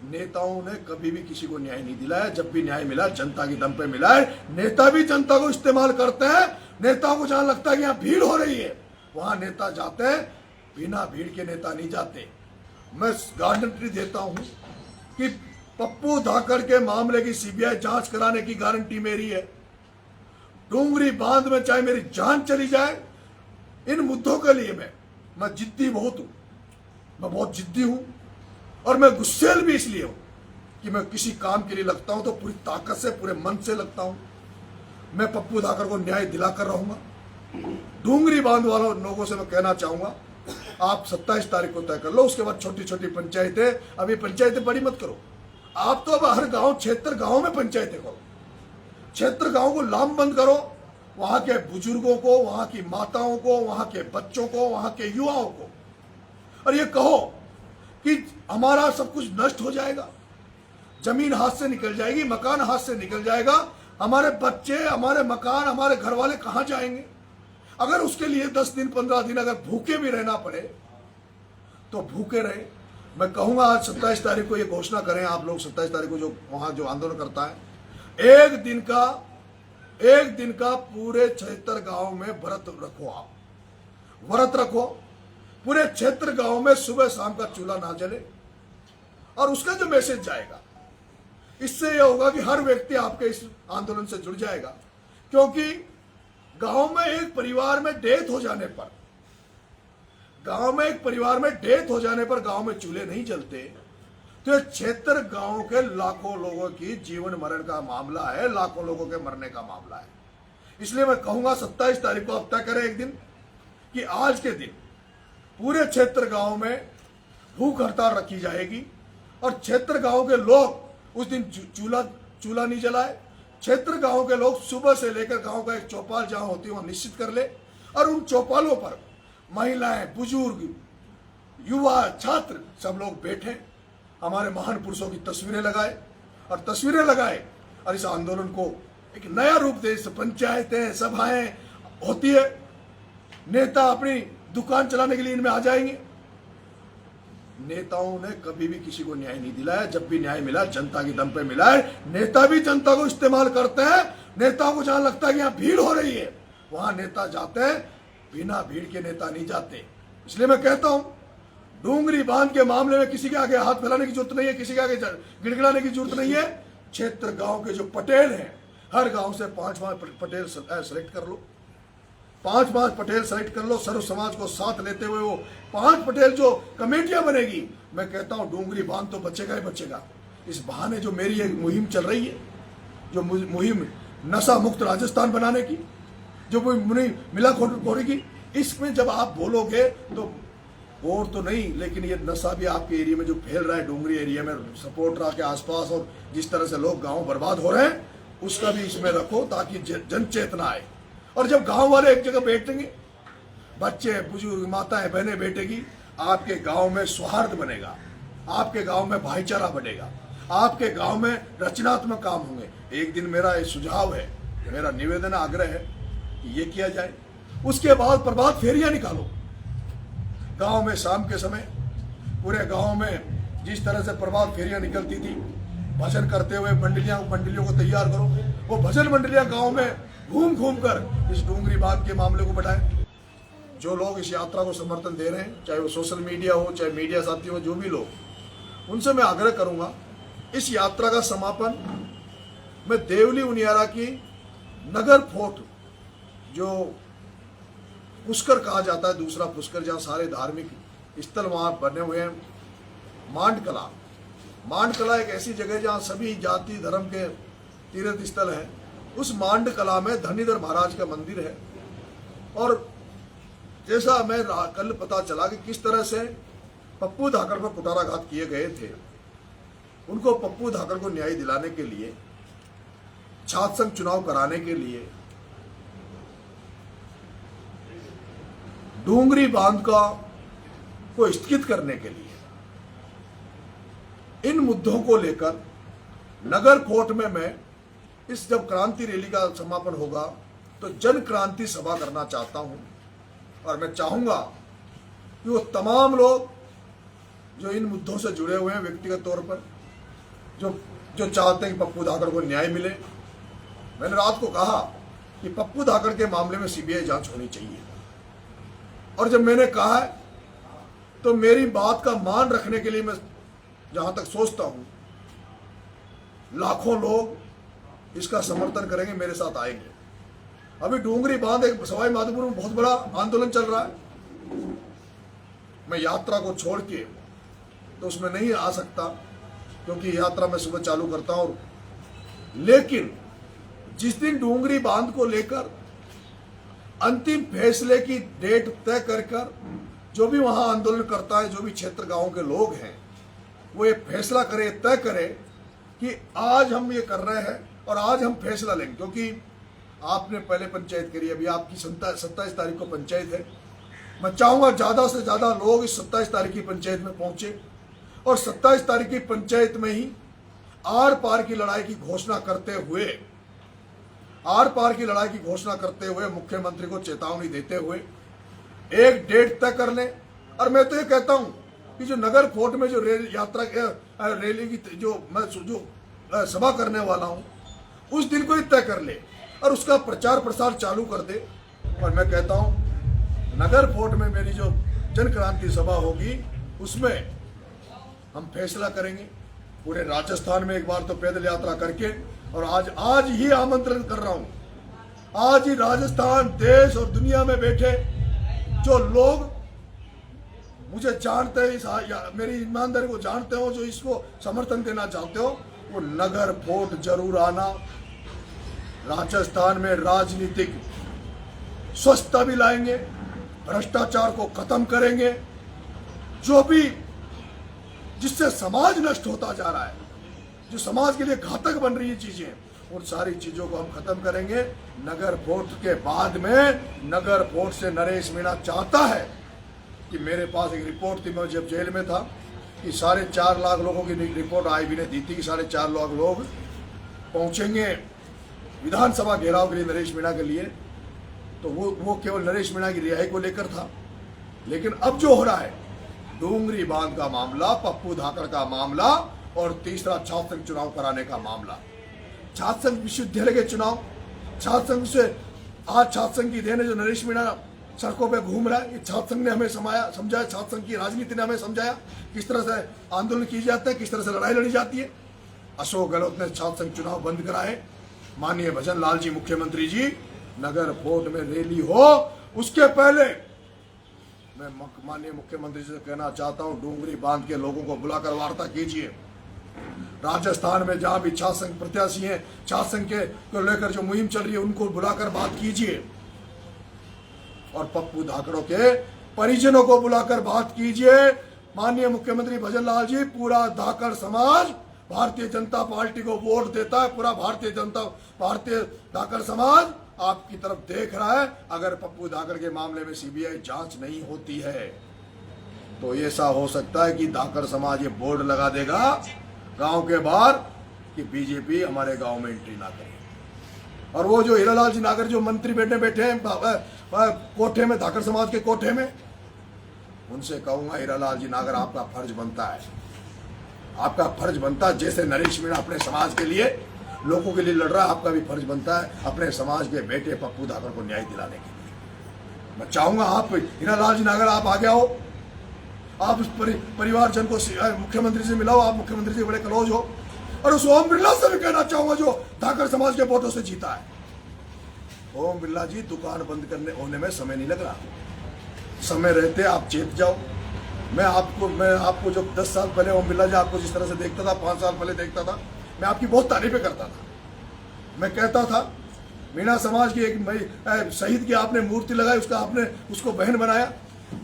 नेताओं ने कभी भी किसी को न्याय नहीं दिलाया। जब भी न्याय मिला जनता के दम पे मिला है। नेता भी जनता को इस्तेमाल करते हैं। नेताओं को जहां लगता है कि यहाँ भीड़ हो रही है वहां नेता जाते हैं, बिना भीड़ के नेता नहीं जाते। मैं गारंटी देता हूं कि पप्पू धाकड़ के मामले की सीबीआई जांच कराने की गारंटी मेरी है। डूंगरी बांध में चाहे मेरी जान चली जाए, इन मुद्दों के लिए मैं जिद्दी बहुत हूं। मैं बहुत जिद्दी हूं और मैं गुस्सेल भी इसलिए हूं कि मैं किसी काम के लिए लगता हूं तो पूरी ताकत से, पूरे मन से लगता हूं। मैं पप्पू धाकड़ को न्याय दिलाकर रहूंगा। डूंगरी बांध वालों लोगों से मैं कहना चाहूंगा, आप 27 तारीख को तय कर लो। उसके बाद छोटी छोटी पंचायतें, अभी पंचायतें बड़ी मत करो। आप तो अब हर गांव, क्षेत्र गांव में पंचायतें करो। क्षेत्र गांव को लामबंद करो। वहां के बुजुर्गों को, वहां की माताओं को, वहां के बच्चों को, वहां के युवाओं को, और ये कहो कि हमारा सब कुछ नष्ट हो जाएगा, जमीन हाथ से निकल जाएगी, मकान हाथ से निकल जाएगा, हमारे बच्चे, हमारे मकान, हमारे घर वाले कहां जाएंगे। अगर उसके लिए 10 दिन 15 दिन अगर भूखे भी रहना पड़े तो भूखे रहे। मैं कहूंगा आज 27 तारीख को ये घोषणा करें आप लोग। 27 तारीख को जो वहां जो आंदोलन करता है, एक दिन का पूरे 76 गांव में व्रत रखो। आप व्रत रखो। पूरे क्षेत्र गांव में सुबह शाम का चूल्हा ना जले। और उसका जो मैसेज जाएगा, इससे यह होगा कि हर व्यक्ति आपके इस आंदोलन से जुड़ जाएगा। क्योंकि गांव में एक परिवार में डेथ हो जाने पर, गांव में चूल्हे नहीं जलते। तो ये क्षेत्र गांव के लाखों लोगों की जीवन मरण का मामला है, लाखों लोगों के मरने का मामला है। इसलिए मैं कहूंगा 27 तारीख को अब तय करें एक दिन कि आज के दिन पूरे क्षेत्र गांव में भूख हड़ताल रखी जाएगी और क्षेत्र गांव के लोग उस दिन चूल्हा नहीं जलाए। क्षेत्र गांव के लोग सुबह से लेकर गांव का एक चौपाल जहां होती है वहां निश्चित कर ले और उन चौपालों पर महिलाएं, बुजुर्ग, युवा, छात्र सब लोग बैठे, हमारे महान पुरुषों की तस्वीरें लगाए और इस आंदोलन को एक नया रूप दे। पंचायतें, सभाएं होती है, नेता अपनी दुकान चलाने के लिए इनमें आ जाएंगे। नेताओं ने कभी भी किसी को न्याय नहीं दिलाया। जब भी न्याय मिला जनता के दम पे मिला है। नेता भी जनता को इस्तेमाल करते हैं। नेताओं को जहां लगता है कि यहाँ भीड़ हो रही है वहां नेता जाते हैं, बिना भीड़ के नेता नहीं जाते। इसलिए मैं कहता हूं, डूंगरी बांध के मामले में किसी के आगे हाथ फैलाने की जरूरत नहीं है, किसी के आगे गिड़गिड़ाने की जरूरत नहीं है। क्षेत्र गांव के जो पटेल हैं, हर गांव से 5-5 पटेल सेलेक्ट कर लो, 5-5 पटेल सेलेक्ट कर लो। सर्व समाज को साथ लेते हुए वो 5 पटेल जो कमेटियां बनेगी, मैं कहता हूं डूंगरी बांध तो बचेगा ही बचेगा। इस बहाने जो मेरी एक मुहिम चल रही है, जो मुहिम नशा मुक्त राजस्थान बनाने की, जो मुहिम मिलाखोरी की, इसमें जब आप बोलोगे तो और तो नहीं, लेकिन ये नशा भी आपके एरिया में जो फैल रहा है, डूंगरी एरिया में, सपोर्टरा के आसपास, और जिस तरह से लोग गांव बर्बाद हो रहे हैं, उसका भी इसमें रखो ताकि जन चेतना आए। और जब गांव वाले एक जगह बैठेंगे, बच्चे, बुजुर्ग, माताएं, बहनें बैठेगी, आपके गांव में सौहार्द बनेगा, आपके गांव में भाईचारा बढ़ेगा, आपके गांव में रचनात्मक काम होंगे। एक दिन मेरा ये सुझाव है, मेरा निवेदन, आग्रह है कि ये किया जाए। उसके बाद प्रभात फेरियां निकालो गांव में। शाम के समय पूरे गांव में जिस तरह से प्रभात फेरियां निकलती थी, भजन करते हुए मंडलियों को तैयार करो। वो भजन मंडलियां गांव में घूम घूम कर इस डूंगरी बांध के मामले को बढ़ाएं। जो लोग इस यात्रा को समर्थन दे रहे हैं, चाहे वो सोशल मीडिया हो, चाहे मीडिया साथी हो, जो भी लोग, उनसे मैं आग्रह करूंगा, इस यात्रा का समापन मैं देवली उनियारा की नगर फोर्ट, जो पुष्कर कहा जाता है, दूसरा पुष्कर, जहाँ सारे धार्मिक स्थल वहाँ बने हुए हैं, मांडकला एक ऐसी जगह जहाँ सभी जाति धर्म के तीर्थ स्थल है। उस मांडकला में धनीधर महाराज का मंदिर है। और जैसा मैं कल पता चला कि किस तरह से पप्पू धाकड़ पर कुटाराघात किए गए थे, उनको पप्पू धाकड़ को न्याय दिलाने के लिए, छात्र संघ चुनाव कराने के लिए, डूंगरी बांध को स्थगित करने के लिए, इन मुद्दों को लेकर नगर कोर्ट में मैं इस जब क्रांति रैली का समापन होगा तो जन क्रांति सभा करना चाहता हूं। और मैं चाहूंगा कि वो तमाम लोग जो इन मुद्दों से जुड़े हुए हैं व्यक्तिगत तौर पर, जो जो चाहते हैं कि पप्पू धाकड़ को न्याय मिले। मैंने रात को कहा कि पप्पू धाकड़ के मामले में सीबीआई जांच होनी चाहिए, और जब मैंने कहा है तो मेरी बात का मान रखने के लिए मैं जहां तक सोचता हूं लाखों लोग इसका समर्थन करेंगे, मेरे साथ आएंगे। अभी डूंगरी बांध एक सवाई माधोपुर में बहुत बड़ा आंदोलन चल रहा है। मैं यात्रा को छोड़ के तो उसमें नहीं आ सकता, क्योंकि यात्रा मैं सुबह चालू करता हूं। लेकिन जिस दिन डूंगरी बांध को लेकर अंतिम फैसले की डेट तय कर जो भी वहां आंदोलन करता है, जो भी क्षेत्र गांव के लोग हैं, वो ये फैसला करे, तय करे कि आज हम ये कर रहे हैं और आज हम फैसला लेंगे। क्योंकि आपने पहले पंचायत करी, अभी आपकी 27 तारीख को पंचायत है। मैं चाहूंगा ज्यादा से ज्यादा लोग इस 27 तारीख की पंचायत में पहुंचे, और 27 तारीख की पंचायत में ही आर पार की लड़ाई की घोषणा करते हुए मुख्यमंत्री को चेतावनी देते हुए एक डेट तय कर लें। और मैं तो ये कहता हूं कि जो नगर फोर्ट में जो रेल यात्रा रैली की जो मैं सभा करने वाला हूं, उस दिन को ही तय कर ले और उसका प्रचार प्रसार चालू कर दे। और मैं कहता हूं नगर फोर्ट में मेरी जो जन क्रांति सभा होगी उसमें हम फैसला करेंगे। पूरे राजस्थान में एक बार तो पैदल यात्रा करके, और आज ही आमंत्रण कर रहा हूं, आज ही राजस्थान, देश और दुनिया में बैठे जो लोग मुझे जानते हैं, मेरी ईमानदारी को जानते हो, जो इसको समर्थन देना चाहते हो, वो नगर फोर्ट जरूर आना। राजस्थान में राजनीतिक स्वच्छता भी लाएंगे, भ्रष्टाचार को खत्म करेंगे, जो भी जिससे समाज नष्ट होता जा रहा है, जो समाज के लिए घातक बन रही है चीजें, उन सारी चीजों को हम खत्म करेंगे। नगर फोर्ट के बाद में नगर फोर्ट से नरेश मीणा चाहता है कि मेरे पास एक रिपोर्ट थी, मैं जब जेल में था, कि 4.5 लाख लोगों की रिपोर्ट आई भी ने दी थी कि 4.5 लाख लोग पहुंचेंगे विधानसभा घेराव के लिए नरेश मीणा के लिए। तो वो केवल नरेश मीणा की रिहाई को लेकर था। लेकिन अब जो हो रहा है, डूंगरी बांध का मामला, पप्पू धाकड़ का मामला, और तीसरा छात्र संघ चुनाव कराने का मामला, छात्र संघ विश्वविद्यालय के चुनाव, छात्र संघ से आज छात्र संघ की देन है जो नरेश मीणा सड़कों पे घूम रहा है। ये छात्र संघ ने हमें समझाया, छात्र संघ की राजनीति ने हमें समझाया किस तरह से आंदोलन किए जाते हैं, किस तरह से लड़ाई लड़ी जाती है। अशोक गहलोत ने छात्र संघ चुनाव बंद कराए। माननीय भजन लाल जी मुख्यमंत्री जी, नगर फोर्ट में रैली हो उसके पहले मैं माननीय मुख्यमंत्री जी से कहना चाहता हूं, डूंगरी बांध के लोगों को बुलाकर वार्ता कीजिए। राजस्थान में जहां भी छात्र संघ प्रत्याशी हैं, छात्र संघ के को लेकर जो मुहिम चल रही है, उनको बुलाकर बात कीजिए। और पप्पू धाकड़ों के परिजनों को बुलाकर बात कीजिए। माननीय मुख्यमंत्री भजन लाल जी, पूरा धाकड़ समाज भारतीय जनता पार्टी को वोट देता है। पूरा भारतीय धाकड़ समाज आपकी तरफ देख रहा है। अगर पप्पू धाकड़ के मामले में सीबीआई जांच नहीं होती है तो ऐसा हो सकता है कि धाकड़ समाज ये बोर्ड लगा देगा गांव के बाहर कि बीजेपी हमारे गांव में एंट्री ना करे। और वो जो हीरालाल जी नागर जो मंत्री बैठे हैं कोठे में, धाकड़ समाज के कोठे में, उनसे कहूंगा हीरालाल जी नागर, आपका फर्ज बनता है, आपका फर्ज बनता है, जैसे नरेश मीणा अपने समाज के लिए, लोगों के लिए लड़ रहा है, आपका भी फर्ज बनता है अपने समाज के बेटे पप्पू धाकड़ को न्याय दिलाने के लिए। मैं चाहूंगा आप हीरालाल जी नागर आप आगे आओ, आप उस परिवारजन को मुख्यमंत्री से मिलाओ, आप मुख्यमंत्री से बड़े क्लोज हो। और उस ओम बिरला से भी कहना चाहूंगा जो धाकड़ समाज के वोटों से जीता है, ओम बिरला जी, दुकान बंद करने होने में समय नहीं लग रहा, समय रहते आप चेत जाओ। मैं आपको जो 10 साल पहले ओम बिरला जी आपको जिस तरह से देखता था, 5 साल पहले देखता था, मैं आपकी बहुत तारीफें करता था। मैं कहता था मीणा समाज की एक शहीद की आपने मूर्ति लगाई, उसको बहन बनाया,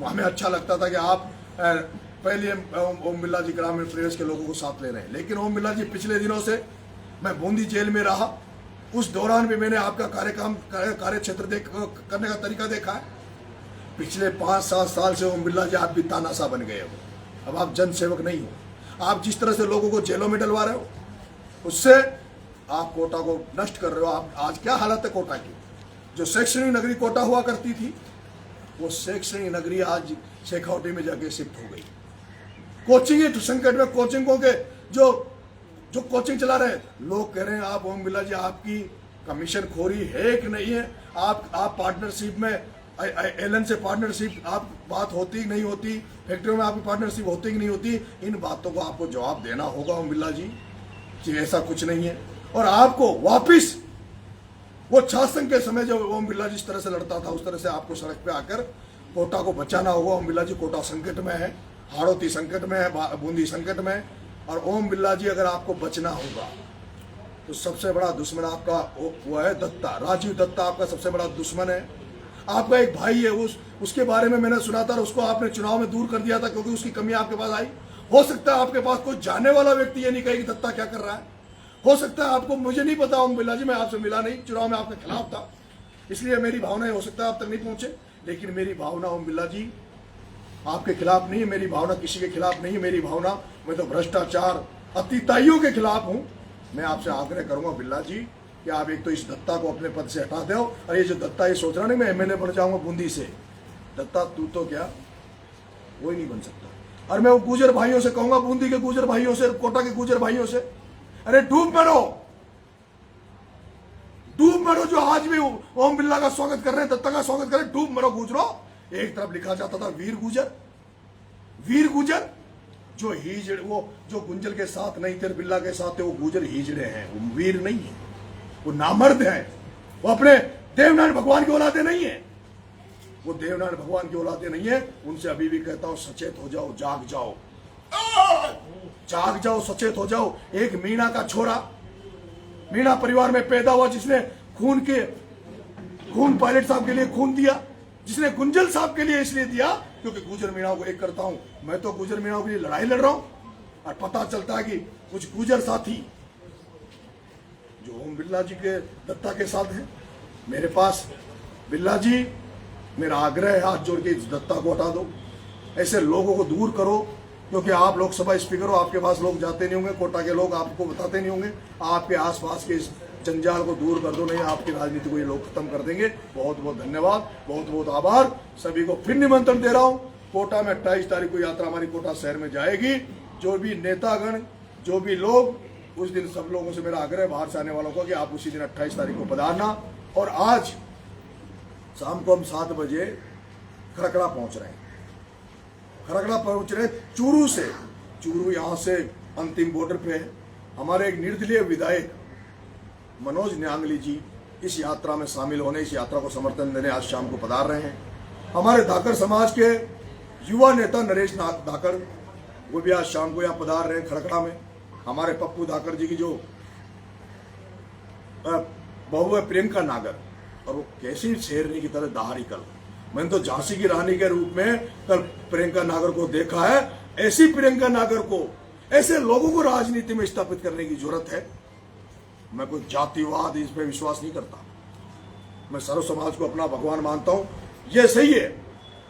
हमें अच्छा लगता था कि आप पहले ओम बिरला जी ग्रामीण प्रेस के लोगों को साथ ले रहे हैं। लेकिन ओम बिरला जी, पिछले दिनों से मैं बूंदी जेल में रहा, उस दौरान भी मैंने आपका कार्य क्षेत्र करने का तरीका देखा है। पिछले 5-7 साल से ओम बिरला जी आप भी तानाशाह बन गए हो, अब आप जन सेवक नहीं हो। आप जिस तरह से लोगों को जेलों में डलवा रहे हो, उससे आप कोटा को नष्ट कर रहे हो। आप आज क्या हालत है कोटा की, जो शैक्षणिक नगरी कोटा हुआ करती थी, वो शैक्षणिक नगरी आज शेखावटी में जाके शिफ्ट हो गई। कोचिंग संकट में कोचिंगों के जो कोचिंग चला रहे हैं, लोग कह रहे हैं आप ओम बिरला जी आपकी कमीशन खोरी है कि नहीं है, आप पार्टनरशिप में एलन से पार्टनरशिप आप बात होती नहीं होती, फैक्ट्री में आपकी पार्टनरशिप होती कि नहीं होती, इन बातों को आपको जवाब देना होगा ओम बिरला जी कि ऐसा कुछ नहीं है। और आपको वापिस वो छात्र संघ के समय जब ओम बिरला जिस तरह से लड़ता था उस तरह से आपको सड़क पे आकर कोटा को बचाना होगा। ओम बिरला जी कोटा संकट में है, हाड़ौती संकट में है, बूंदी संकट में, और ओम बिरला जी अगर आपको बचना होगा तो सबसे बड़ा दुश्मन आपका वो है दत्ता, राजीव दत्ता आपका सबसे बड़ा दुश्मन है। आपका एक भाई है, उसके बारे में मैंने सुना था, उसको आपने चुनाव में दूर कर दिया था क्योंकि उसकी कमी आपके पास आई। हो सकता है आपके पास कोई जानने वाला व्यक्ति ये नहीं कहे कि दत्ता क्या कर रहा है, हो सकता है आपको, मुझे नहीं पता ओम बिरला जी, मैं आपसे मिला नहीं, चुनाव में आपके खिलाफ था, इसलिए मेरी भावनाएं हो सकता है आप तक नहीं पहुंचे, लेकिन मेरी भावना ओम बिरला जी आपके खिलाफ नहीं है, मेरी भावना किसी के खिलाफ नहीं है, मेरी भावना मैं तो भ्रष्टाचार अतिताइयों के खिलाफ हूं। मैं आपसे आग्रह करूंगा बिरला जी कि आप एक तो इस दत्ता को अपने पद से हटा दो, और ये जो दत्ता ये सोच रहा नहीं मैं एमएलए बन जाऊंगा बूंदी से, दत्ता तू तो क्या वही नहीं बन सकता। और मैं वो गुजर भाइयों से कहूंगा, बूंदी के गुजर भाइयों से, कोटा के गुजर भाइयों से, अरे डूब मरो, डूब मरो, जो आज भी ओम बिरला का स्वागत कर रहे हैं, दत्ता का स्वागत कर रहे हैं, डूब मरो गुजरो। एक तरफ लिखा जाता था वीर गुजर, वीर गुजर, जो हीजड़े, वो जो गुंजल के साथ नहीं थे, बिरला के साथ थे, वो गुजर हीजड़े हैं, वो वीर नहीं है, वो नामर्द है, वो अपने देवनारायण भगवान की औलादे नहीं है, वो देवनारायण भगवान की औलादे नहीं है। उनसे अभी भी कहता हूं सचेत हो जाओ, जाग जाओ, जाग जाओ, सचेत हो जाओ। एक मीणा का छोरा, मीणा परिवार में पैदा हुआ, जिसने खून पायलट साहब के लिए खून दिया, जिसने गुंजल साहब के लिए इसलिए दिया क्योंकि गुजर मीणा को एक करता हूं, मैं तो गुजर मीणा के लिए लड़ाई लड़ रहा हूं, और पता चलता है कि कुछ गुजर साथी जो ओम बिरला जी के दत्ता के साथ है। मेरे पास बिरला जी मेरा आग्रह है, हाथ जोड़ के इस दत्ता को हटा दो, ऐसे लोगों को दूर करो, क्योंकि आप लोकसभा स्पीकर हो, आपके पास लोग जाते नहीं होंगे, कोटा के लोग आपको बताते नहीं होंगे, आपके आसपास के इस जंजाल को दूर कर दो, नहीं आपकी राजनीति को ये लोग खत्म कर देंगे। बहुत बहुत धन्यवाद, बहुत बहुत आभार, सभी को फिर निमंत्रण दे रहा हूं। कोटा में 28 तारीख को यात्रा हमारी कोटा शहर में जाएगी। जो भी नेतागण, जो भी लोग, उस दिन सब लोगों से मेरा आग्रह बाहर से आने वालों का कि आप उसी दिन 28 तारीख को पधारना। और आज शाम को हम 7 बजे खरकड़ा पहुंच रहे हैं, खरकड़ा पहुंच रहे चूरू से, चूरू यहाँ से अंतिम बॉर्डर पे है। हमारे एक निर्दलीय विधायक मनोज न्यांगली जी इस यात्रा में शामिल होने, इस यात्रा को समर्थन देने आज शाम को पधार रहे हैं। हमारे धाकर समाज के युवा नेता नरेश धाकर, वो भी आज शाम को यहाँ पधार रहे हैं खरकड़ा में। हमारे पप्पू धाकर जी की जो बहू है प्रियंका नागर, और वो कैसी शेरनी की तरह दहाड़ी कल, मैंने तो झांसी की रानी के रूप में कल प्रियंका नागर को देखा है। ऐसी प्रियंका नागर को, ऐसे लोगों को राजनीति में स्थापित करने की जरूरत है। मैं कोई जातिवाद इस पे विश्वास नहीं करता, मैं सर्व समाज को अपना भगवान मानता हूं। यह सही है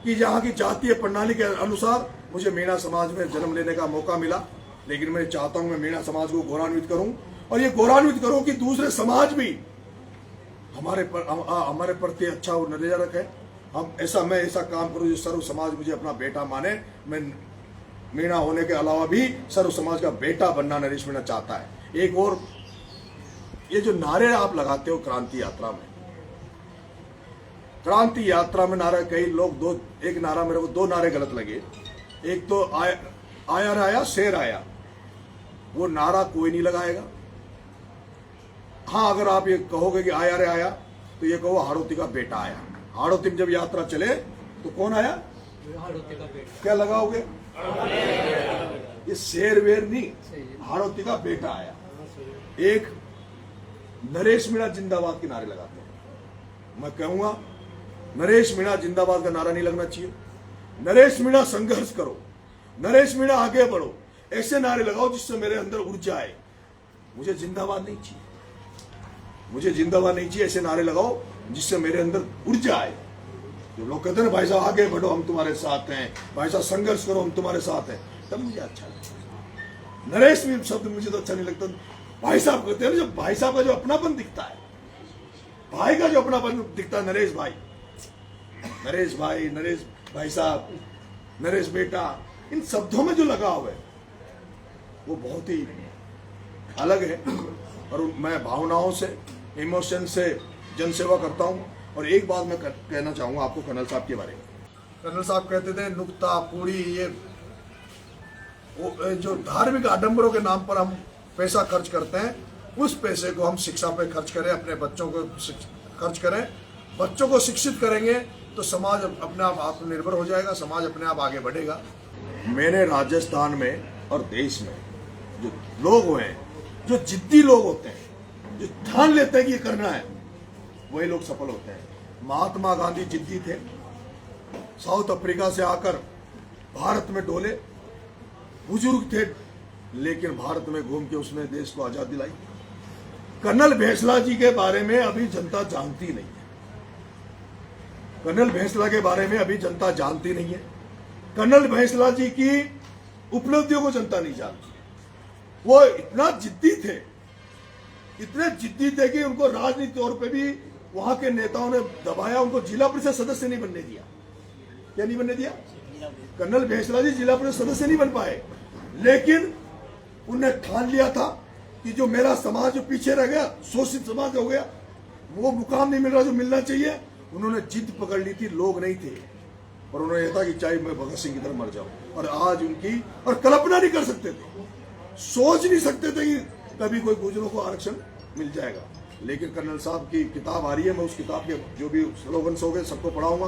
कि यहाँ की जातीय प्रणाली के अनुसार मुझे मीणा समाज में जन्म लेने का मौका मिला, लेकिन मैं चाहता हूं मैं मीणा समाज को गौरवान्वित करूं, और ये गौरवान्वित करूं कि दूसरे समाज भी हमारे प्रति अच्छा वो नजरिया रखे। मैं ऐसा काम करूं जो सर्व समाज मुझे अपना बेटा माने। मैं मीणा होने के अलावा भी सर्व समाज का बेटा बनना नरेश मीणा चाहता है। एक और, ये जो नारे आप लगाते हो क्रांति यात्रा में, क्रांति यात्रा में नारा, कई लोग एक नारा, मेरे को 2 नारे गलत लगे। एक तो आया राया शेर आया, वो नारा कोई नहीं लगाएगा। हाँ, अगर आप ये कहोगे कि आया रे आया, तो ये कहो हाड़ौती का बेटा आया। हाड़ौती में जब यात्रा चले तो कौन आया, हाड़ौती का बेटा, क्या लगाओगे? ये शेर वेर नहीं, हाड़ौती का बेटा आया। एक नरेश मीणा जिंदाबाद के नारे लगाते हैं। मैं कहूंगा नरेश मीणा जिंदाबाद का नारा नहीं लगना चाहिए। नरेश मीणा संघर्ष करो, नरेश मीणा आगे बढ़ो, ऐसे नारे लगाओ जिससे मेरे अंदर ऊर्जा आए। मुझे जिंदाबाद नहीं चाहिए, मुझे जिंदाबाद नहीं चाहिए, ऐसे नारे लगाओ जिससे मेरे अंदर ऊर्जा आए। जो लोग कहते हैं ना भाई साहब आगे बढ़ो हम तुम्हारे साथ हैं, भाई साहब संघर्ष करो हम तुम्हारे साथ हैं, तब मुझे अच्छा लगता है। नरेश भी शब्द मुझे तो अच्छा नहीं लगता। भाई साहब कहते हैं, जो भाई साहब का जो अपनापन दिखता है, भाई का जो अपनापन दिखता है, नरेश भाई, नरेश भाई, नरेश भाई साहब, नरेश बेटा, इन शब्दों में जो लगाव है वो बहुत ही अलग है, और मैं भावनाओं से, इमोशन से जनसेवा करता हूँ। और एक बात मैं कहना चाहूँगा आपको कर्नल साहब के बारे में। कर्नल साहब कहते थे नुक्ता पूड़ी, ये जो धार्मिक आडंबरों के नाम पर हम पैसा खर्च करते हैं, उस पैसे को हम शिक्षा पे खर्च करें, अपने बच्चों को खर्च करें। बच्चों को शिक्षित करेंगे तो समाज अपने आप आत्मनिर्भर हो जाएगा, समाज अपने आप आगे बढ़ेगा। मैंने राजस्थान में और देश में जो लोग हुए हैं, जो जिद्दी लोग होते हैं, जो ठान लेते हैं कि ये करना है, वही लोग सफल होते हैं। महात्मा गांधी जिद्दी थे, साउथ अफ्रीका से आकर भारत में डोले, बुजुर्ग थे, लेकिन भारत में घूम के उसने देश को आजादी दिलाई। कर्नल भेंसला जी के बारे में अभी जनता जानती नहीं है। कर्नल भेंसला के बारे में अभी जनता जानती नहीं है। कर्नल भेंसला जी की उपलब्धियों को जनता नहीं जानती। वो इतना जिद्दी थे, इतने जिद्दी थे कि उनको राजनीतिक तौर पे भी वहां के नेताओं ने दबाया, उनको जिला परिषद सदस्य नहीं बनने दिया। क्या नहीं बनने दिया? कर्नल भेंसला जी जिला परिषद सदस्य नहीं बन पाए, लेकिन उन्हें ठान लिया था कि जो मेरा समाज जो पीछे रह गया, शोषित समाज हो गया, वो मुकाम नहीं मिल रहा जो मिलना चाहिए। उन्होंने जिद पकड़ ली थी, लोग नहीं थे, और उन्होंने यह था कि चाहे मैं भगत सिंह की तरह मर जाऊं। और आज उनकी, और कल्पना नहीं कर सकते थे, सोच नहीं सकते थे कि कभी कोई गुजरों को आरक्षण मिल जाएगा। लेकिन कर्नल साहब की किताब आ रही है, मैं उस किताब के जो भी स्लोगन्स हो गए सबको पढ़ाऊंगा।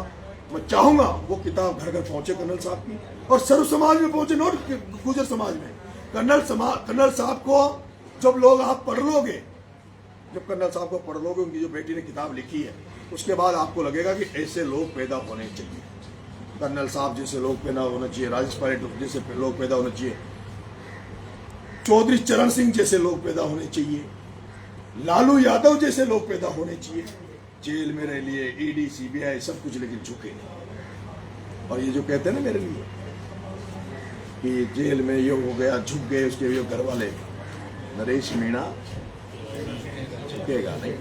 मैं चाहूंगा वो किताब घर घर पहुंचे कर्नल साहब की, और सर्व समाज में पहुंचे, नॉट गुजर समाज में। कर्नल साहब को जब लोग आप पढ़ लोगे, जब कर्नल साहब को पढ़ लोगे, उनकी जो बेटी ने किताब लिखी है, उसके बाद आपको लगेगा कि ऐसे लोग पैदा होने चाहिए। कर्नल साहब जैसे लोग पैदा होना चाहिए, राजेश पायलट जैसे लोग पैदा होने चाहिए, चौधरी चरण सिंह जैसे लोग पैदा होने चाहिए, लालू यादव जैसे लोग पैदा होने चाहिए। जेल में रह लिए, ईडी सीबीआई सब कुछ, लेकिन झुके नहीं। और ये जो कहते हैं ना मेरे लिए कि जेल में ये हो गया, झुक गए उसके ये घर वाले, नरेश मीणा झुकेगा नहीं।